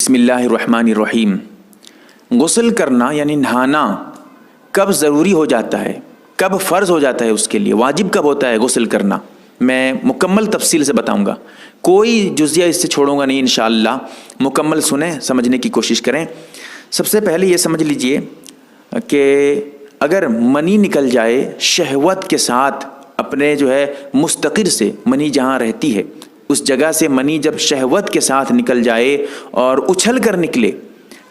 بسم اللہ الرحمن الرحیم۔ غسل کرنا یعنی نہانا کب ضروری ہو جاتا ہے، کب فرض ہو جاتا ہے، اس کے لیے واجب کب ہوتا ہے غسل کرنا، میں مکمل تفصیل سے بتاؤں گا، کوئی جزیہ اس سے چھوڑوں گا نہیں انشاءاللہ۔ مکمل سنیں، سمجھنے کی کوشش کریں۔ سب سے پہلے یہ سمجھ لیجئے کہ اگر منی نکل جائے شہوت کے ساتھ، اپنے مستقر سے منی جہاں رہتی ہے اس جگہ سے منی جب شہوت کے ساتھ نکل جائے اور اچھل کر نکلے،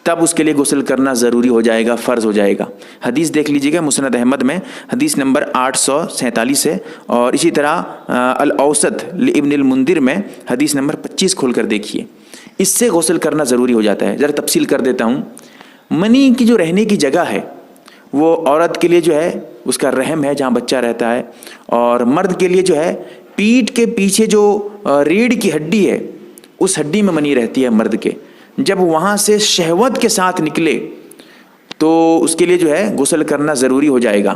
تب اس کے لیے غسل کرنا ضروری ہو جائے گا، فرض ہو جائے گا۔ حدیث دیکھ لیجیے گا مسند احمد میں حدیث نمبر 847 ہے، اور اسی طرح الاوسط لابن المنذر میں حدیث نمبر 25 کھول کر دیکھیے۔ اس سے غسل کرنا ضروری ہو جاتا ہے۔ ذرا تفصیل کر دیتا ہوں۔ منی کی جو رہنے کی جگہ ہے وہ عورت کے لیے اس کا رحم ہے جہاں بچہ رہتا ہے، اور مرد کے لیے پیٹھ کے پیچھے جو ریڑھ کی ہڈی ہے اس ہڈی میں منی رہتی ہے مرد کے۔ جب وہاں سے شہوت کے ساتھ نکلے تو اس کے لیے غسل کرنا ضروری ہو جائے گا۔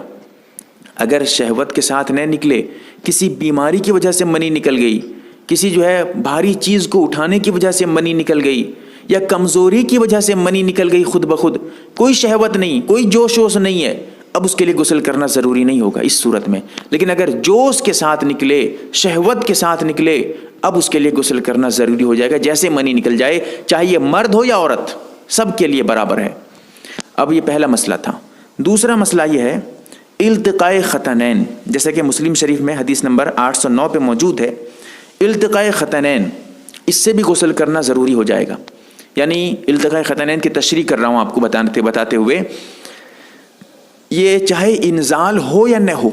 اگر شہوت کے ساتھ نہ نکلے، کسی بیماری کی وجہ سے منی نکل گئی، کسی بھاری چیز کو اٹھانے کی وجہ سے منی نکل گئی، یا کمزوری کی وجہ سے منی نکل گئی خود بخود، کوئی شہوت نہیں، کوئی جوش ووش نہیں ہے، اب اس کے لیے غسل کرنا ضروری نہیں ہوگا اس صورت میں۔ لیکن اگر جوش کے ساتھ نکلے، شہوت کے ساتھ نکلے، اب اس کے لیے غسل کرنا ضروری ہو جائے گا، جیسے منی نکل جائے، چاہے یہ مرد ہو یا عورت، سب کے لیے برابر ہے۔ اب یہ پہلا مسئلہ تھا۔ دوسرا مسئلہ یہ ہے التقاء ختنین، جیسا کہ مسلم شریف میں حدیث نمبر 809 پہ موجود ہے۔ التقاء ختنین، اس سے بھی غسل کرنا ضروری ہو جائے گا۔ یعنی التقاء ختنین کی تشریح کر رہا ہوں آپ کو بتاتے ہوئے، یہ چاہے انزال ہو یا نہ ہو،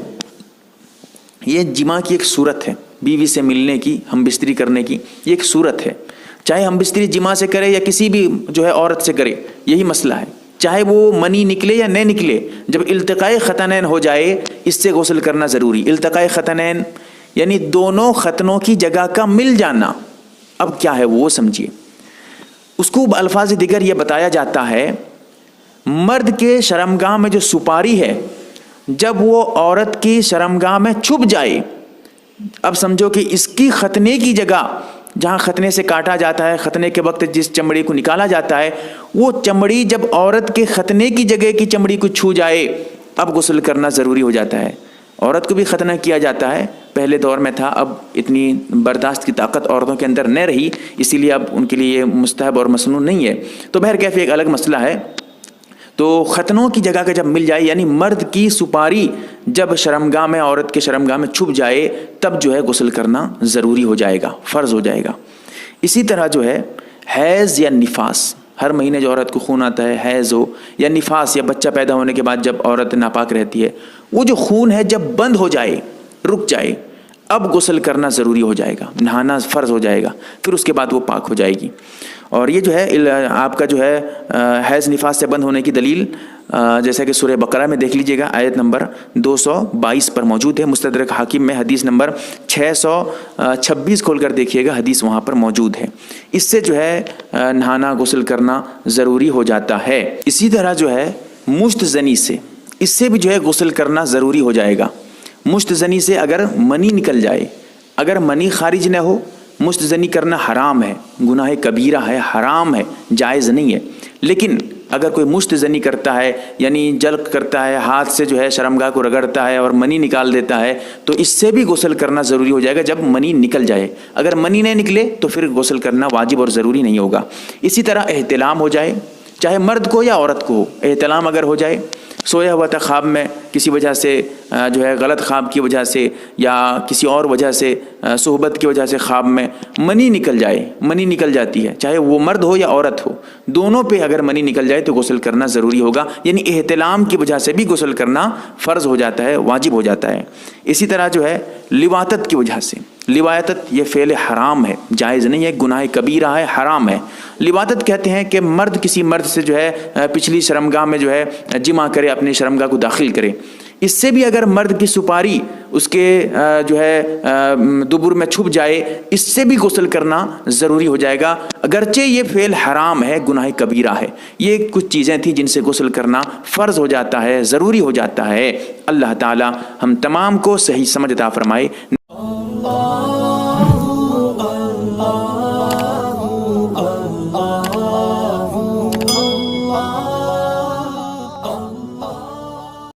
یہ جماع کی ایک صورت ہے، بیوی سے ملنے کی، ہم بستری کرنے کی، یہ ایک صورت ہے۔ چاہے ہم بستری جماع سے کرے یا کسی بھی عورت سے کرے، یہی مسئلہ ہے۔ چاہے وہ منی نکلے یا نہ نکلے، جب التقاء ختنین ہو جائے اس سے غسل کرنا ضروری۔ التقاء ختنین یعنی دونوں ختنوں کی جگہ کا مل جانا۔ اب کیا ہے وہ سمجھیے۔ اس کو الفاظ دیگر یہ بتایا جاتا ہے، مرد کے شرمگاہ میں جو سپاری ہے، جب وہ عورت کی شرمگاہ میں چھپ جائے، اب سمجھو کہ اس کی ختنے کی جگہ جہاں ختنے سے کاٹا جاتا ہے، ختنے کے وقت جس چمڑی کو نکالا جاتا ہے، وہ چمڑی جب عورت کے ختنے کی جگہ کی چمڑی کو چھو جائے، اب غسل کرنا ضروری ہو جاتا ہے۔ عورت کو بھی ختنہ کیا جاتا ہے، پہلے دور میں تھا، اب اتنی برداشت کی طاقت عورتوں کے اندر نہ رہی، اسی لیے اب ان کے لیے یہ مستحب اور مسنون نہیں ہے۔ تو بہرکیف ایک الگ مسئلہ ہے۔ تو ختنوں کی جگہ کا جب مل جائے، یعنی مرد کی سپاری جب شرمگاہ میں، عورت کے شرمگاہ میں چھپ جائے، تب غسل کرنا ضروری ہو جائے گا، فرض ہو جائے گا۔ اسی طرح حیض یا نفاس، ہر مہینے جو عورت کو خون آتا ہے، حیض ہو یا نفاس، یا بچہ پیدا ہونے کے بعد جب عورت ناپاک رہتی ہے، وہ جو خون ہے جب بند ہو جائے، رک جائے، اب غسل کرنا ضروری ہو جائے گا، نہانا فرض ہو جائے گا، پھر اس کے بعد وہ پاک ہو جائے گی۔ اور یہ آپ کا حیض نفاس سے بند ہونے کی دلیل جیسا کہ سورہ بقرہ میں دیکھ لیجئے گا، آیت نمبر 222 پر موجود ہے۔ مستدرک حاکم میں حدیث نمبر 626 کھول کر دیکھیے گا، حدیث وہاں پر موجود ہے۔ اس سے نہانا، غسل کرنا ضروری ہو جاتا ہے۔ اسی طرح مشت زنی سے، اس سے بھی غسل کرنا ضروری ہو جائے گا۔ مشت زنی سے اگر منی نکل جائے، اگر منی خارج نہ ہو، مشت زنی کرنا حرام ہے، گناہ کبیرہ ہے، حرام ہے، جائز نہیں ہے۔ لیکن اگر کوئی مشت زنی کرتا ہے، یعنی جلق کرتا ہے، ہاتھ سے شرمگاہ کو رگڑتا ہے اور منی نکال دیتا ہے، تو اس سے بھی غسل کرنا ضروری ہو جائے گا جب منی نکل جائے۔ اگر منی نہیں نکلے تو پھر غسل کرنا واجب اور ضروری نہیں ہوگا۔ اسی طرح احتلام ہو جائے، چاہے مرد کو یا عورت کو ہو، احتلام اگر ہو جائے، سویا ہوا تھا خواب میں، کسی وجہ سے غلط خواب کی وجہ سے یا کسی اور وجہ سے، صحبت کی وجہ سے خواب میں منی نکل جائے، منی نکل جاتی ہے، چاہے وہ مرد ہو یا عورت ہو، دونوں پہ اگر منی نکل جائے تو غسل کرنا ضروری ہوگا۔ یعنی احتلام کی وجہ سے بھی غسل کرنا فرض ہو جاتا ہے، واجب ہو جاتا ہے۔ اسی طرح لواطت کی وجہ سے، لواطت یہ فعل حرام ہے، جائز نہیں ہے، گناہ کبیرہ ہے، حرام ہے۔ لواطت کہتے ہیں کہ مرد کسی مرد سے پچھلی شرمگاہ میں جمع کرے، اپنی شرمگاہ کو داخل کرے۔ اس سے بھی اگر مرد کی سپاری اس کے دبر میں چھپ جائے، اس سے بھی غسل کرنا ضروری ہو جائے گا، اگرچہ یہ فعل حرام ہے، گناہ کبیرہ ہے۔ یہ کچھ چیزیں تھیں جن سے غسل کرنا فرض ہو جاتا ہے، ضروری ہو جاتا ہے۔ اللہ تعالی ہم تمام کو صحیح سمجھ عطا فرمائے۔